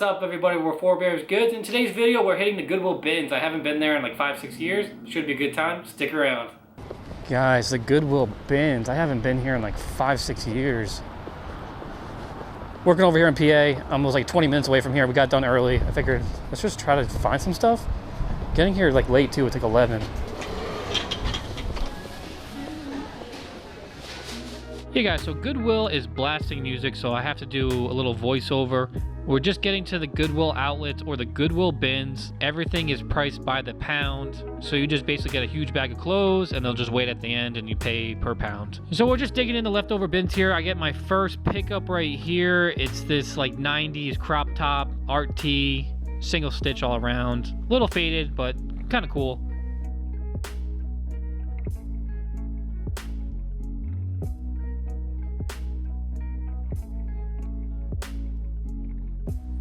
What's up, everybody? We're Four Bears Goods. In today's video, we're hitting the Goodwill bins. I haven't been there in like 5-6 years. Should be a good time. Stick around. Guys, the Goodwill bins. I haven't been here in like 5-6 years. Working over here in PA. I was like 20 minutes away from here. We got done early. I figured, let's just try to find some stuff. Getting here like late too. It took 11. Hey guys, so Goodwill is blasting music, so I have to do a little voiceover. We're just getting to the Goodwill outlets or the Goodwill bins. Everything is priced by the pound, so you just basically get a huge bag of clothes and they'll just wait at the end and you pay per pound. So we're just digging in the leftover bins here. I get my first pickup right here. It's this like 90s crop top art tee, single stitch all around. A little faded, but kind of cool.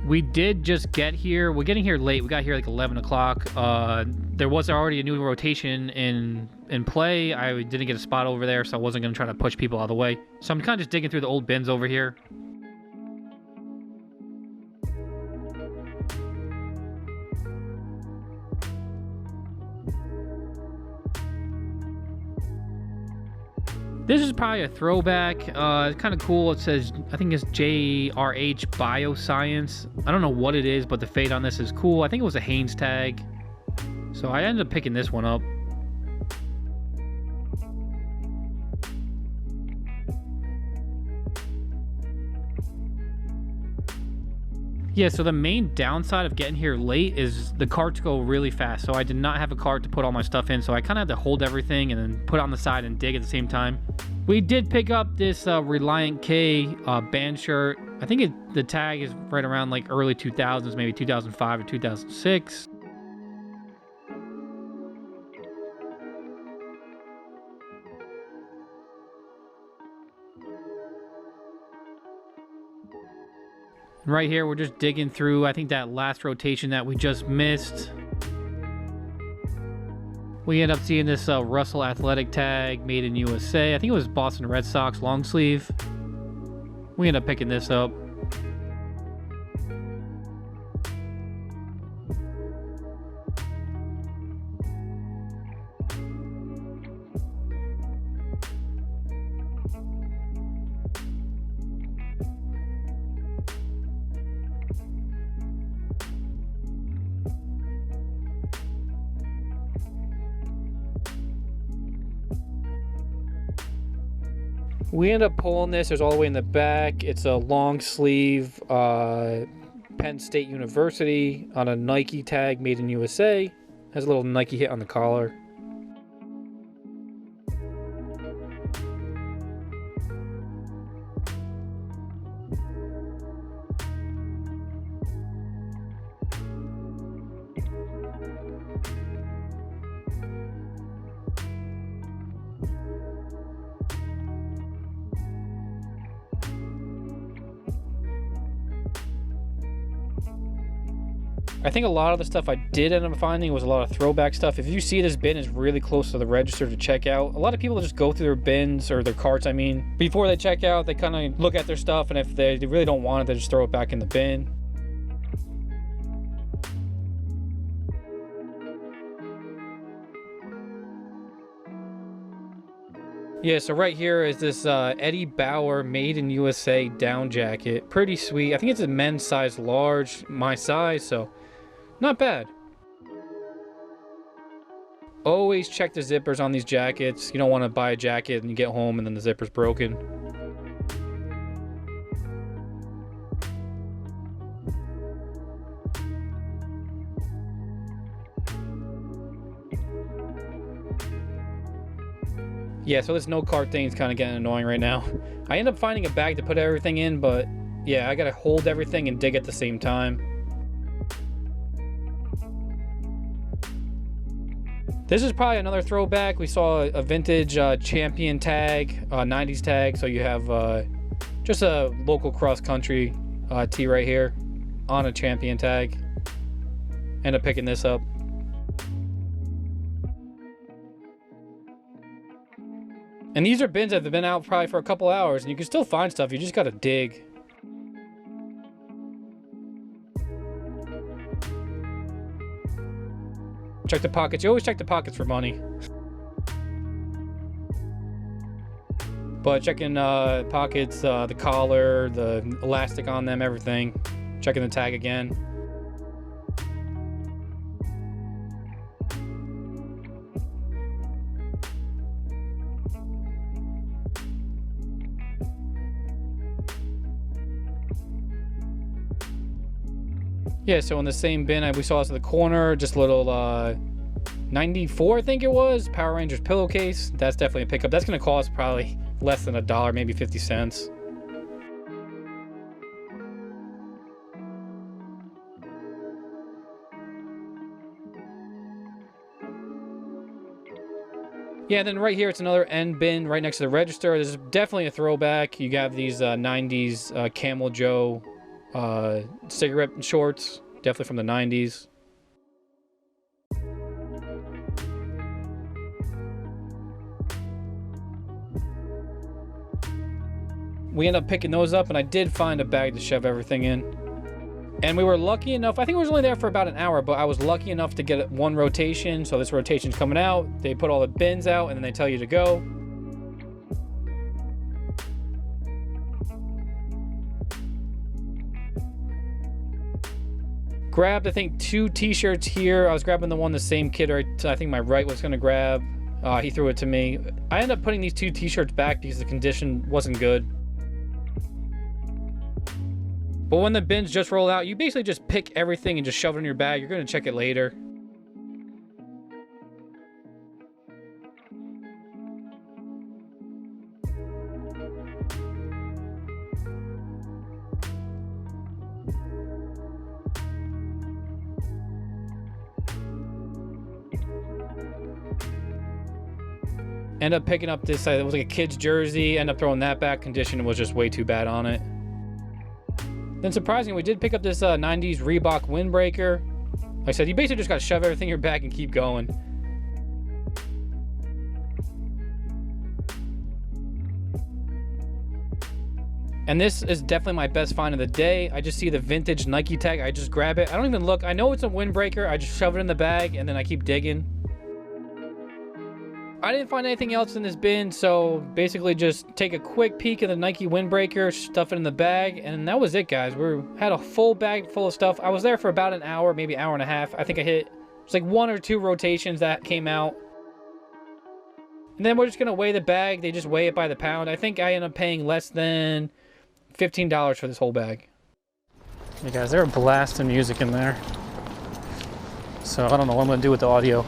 We did just get here. We're getting here late. We got here like 11 o'clock. There was already a new rotation in play. I didn't get a spot over there, so I wasn't going to try to push people out of the way. So I'm kind of just digging through the old bins over here. This is probably a throwback. It's kind of cool. It says, I think it's JRH Bioscience. I don't know what it is, but the fade on this is cool. I think it was a Hanes tag. So I ended up picking this one up. Yeah, so the main downside of getting here late is the carts go really fast. So I did not have a cart to put all my stuff in, so I kind of had to hold everything and then put it on the side and dig at the same time. We did pick up this Reliant K band shirt. I think the tag is right around like early 2000s, maybe 2005 or 2006. Right here, we're just digging through, I think, that last rotation that we just missed. We end up seeing this Russell Athletic tag, made in USA. I think it was Boston Red Sox long sleeve. We end up picking this up. We end up pulling this. There's all the way in the back. It's a long sleeve Penn State University on a Nike tag, made in USA. Has a little Nike hit on the collar. I think a lot of the stuff I did end up finding was a lot of throwback stuff. If you see this bin is really close to the register to check out, a lot of people just go through their bins, or their carts, I mean. Before they check out, they kind of look at their stuff, and if they really don't want it, they just throw it back in the bin. Yeah, so right here is this Eddie Bauer made in USA down jacket. Pretty sweet. I think it's a men's size large, my size, so not bad. Always check the zippers on these jackets. You don't want to buy a jacket and you get home and then the zipper's broken. Yeah, so this no cart thing is kind of getting annoying right now. I end up finding a bag to put everything in, but yeah, I gotta hold everything and dig at the same time. This is probably another throwback. We saw a vintage champion tag, 90s tag. So you have just a local cross-country tee right here on a champion tag. End up picking this up. And these are bins that have been out probably for a couple hours, and you can still find stuff. You just gotta dig. Check the pockets. You always check the pockets for money. But checking pockets, the collar, the elastic on them, everything. Checking the tag again. Yeah, so in the same bin we saw us at the corner, just a little 94 I think it was, Power Rangers pillowcase. That's definitely a pickup. That's gonna cost probably less than $1, maybe 50 cents. Yeah, and then right here it's another end bin right next to the register. This is definitely a throwback. You have these 90s Camel Joe cigarette shorts, definitely from the 90s. We ended up picking those up, and I did find a bag to shove everything in. And we were lucky enough, I think it was only there for about an hour, but I was lucky enough to get one rotation. So this rotation's coming out, they put all the bins out, and then they tell you to go. Grabbed, I think, 2 t-shirts here. I was grabbing the one the same kid, I think my right was gonna grab. He threw it to me. I ended up putting these 2 t-shirts back because the condition wasn't good. But when the bins just roll out, you basically just pick everything and just shove it in your bag. You're gonna check it later. End up picking up this, it was like a kid's jersey, end up throwing that back. Condition was just way too bad on it. Then surprisingly, we did pick up this 90s Reebok windbreaker. Like I said, you basically just gotta shove everything in your bag and keep going. And this is definitely my best find of the day. I just see the vintage Nike tag, I just grab it. I don't even look, I know it's a windbreaker, I just shove it in the bag and then I keep digging. I didn't find anything else in this bin, so basically just take a quick peek at the Nike windbreaker, stuff it in the bag, and that was it, guys. We had a full bag full of stuff. I was there for about an hour, maybe an hour and a half. I think I hit, it's like 1 or 2 rotations that came out. And then we're just gonna weigh the bag. They just weigh it by the pound. I think I ended up paying less than $15 for this whole bag. Hey guys, they're blasting music in there. So I don't know what I'm gonna do with the audio.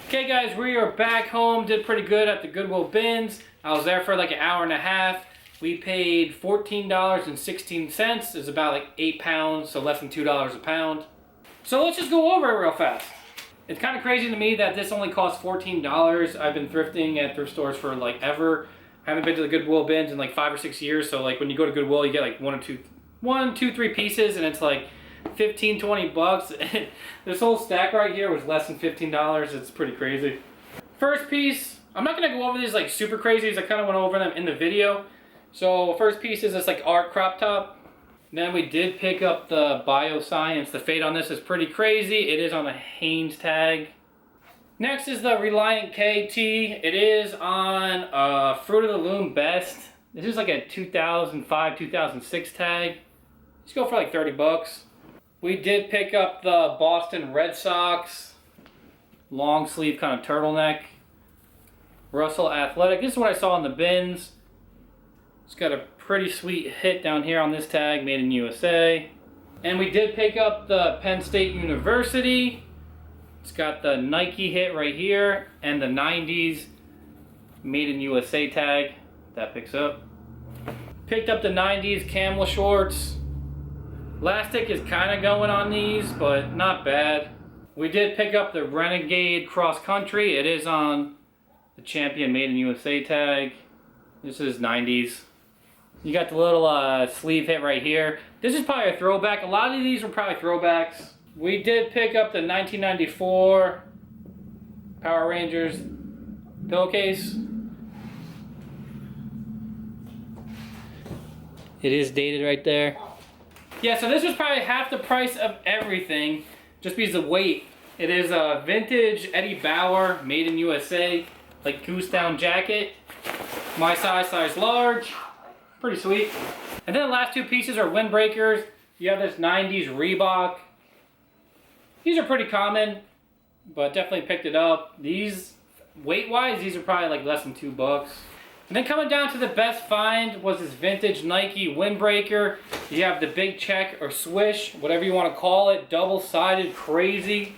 Okay guys, we are back home. Did pretty good at the Goodwill bins. I was there for like an hour and a half. We paid $14.16. It's about like 8 pounds, so less than $2 a pound. So let's just go over it real fast. It's kind of crazy to me that this only costs $14. I've been thrifting at thrift stores for like ever. I haven't been to the Goodwill bins in like 5 or 6 years. So like when you go to Goodwill, you get like 1, 2, 3 pieces, and it's like 15, 20 bucks. This whole stack right here was less than $15. It's pretty crazy. First piece, I'm not gonna go over these like super crazy, as I kind of went over them in the video. So first piece is this like art crop top. Then we did pick up the Bioscience. The fade on this is pretty crazy. It is on a Hanes tag. Next is the Reliant KT. It is on Fruit of the Loom Best. This is like a 2005, 2006 tag. Let's go for like 30 bucks. We did pick up the Boston Red Sox long sleeve kind of turtleneck. Russell Athletic. This is what I saw in the bins. It's got a pretty sweet hit down here on this tag, made in USA. And we did pick up the Penn State University. It's got the Nike hit right here and the 90s made in USA tag. That picks up. Picked up the 90s camel shorts. Elastic is kind of going on these, but not bad. We did pick up the Renegade Cross Country. It is on the Champion Made in USA tag. This is 90s. You got the little sleeve hit right here. This is probably a throwback. A lot of these were probably throwbacks. We did pick up the 1994 Power Rangers pillowcase. It is dated right there. Yeah, so this was probably half the price of everything, just because of weight. It is a vintage Eddie Bauer, made in USA, like goose down jacket. My size large. Pretty sweet. And then the last two pieces are windbreakers. You have this 90s Reebok. These are pretty common, but definitely picked it up. These, weight-wise, these are probably like less than $2. And then coming down to the best find was this vintage Nike windbreaker. You have the big check or swish, whatever you want to call it, double-sided, crazy.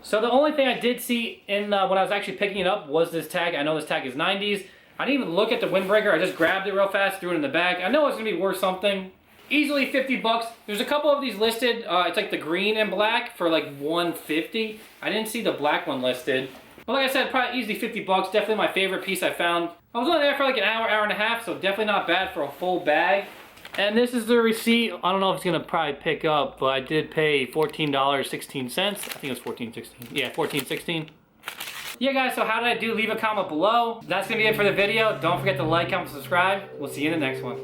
So the only thing I did see in when I was actually picking it up was this tag. I know this tag is 90s. I didn't even look at the windbreaker. I just grabbed it real fast, threw it in the bag. I know it's gonna be worth something. Easily $50. There's a couple of these listed. It's like the green and black for like $150. I didn't see the black one listed. But like I said, probably easily $50. Definitely my favorite piece I found. I was only there for like an hour, hour and a half, so definitely not bad for a full bag. And this is the receipt. I don't know if it's gonna probably pick up, but I did pay $14.16. I think it was $14.16. Yeah, $14.16. Yeah guys, so how did I do? Leave a comment below. That's gonna be it for the video. Don't forget to like, comment, subscribe. We'll see you in the next one.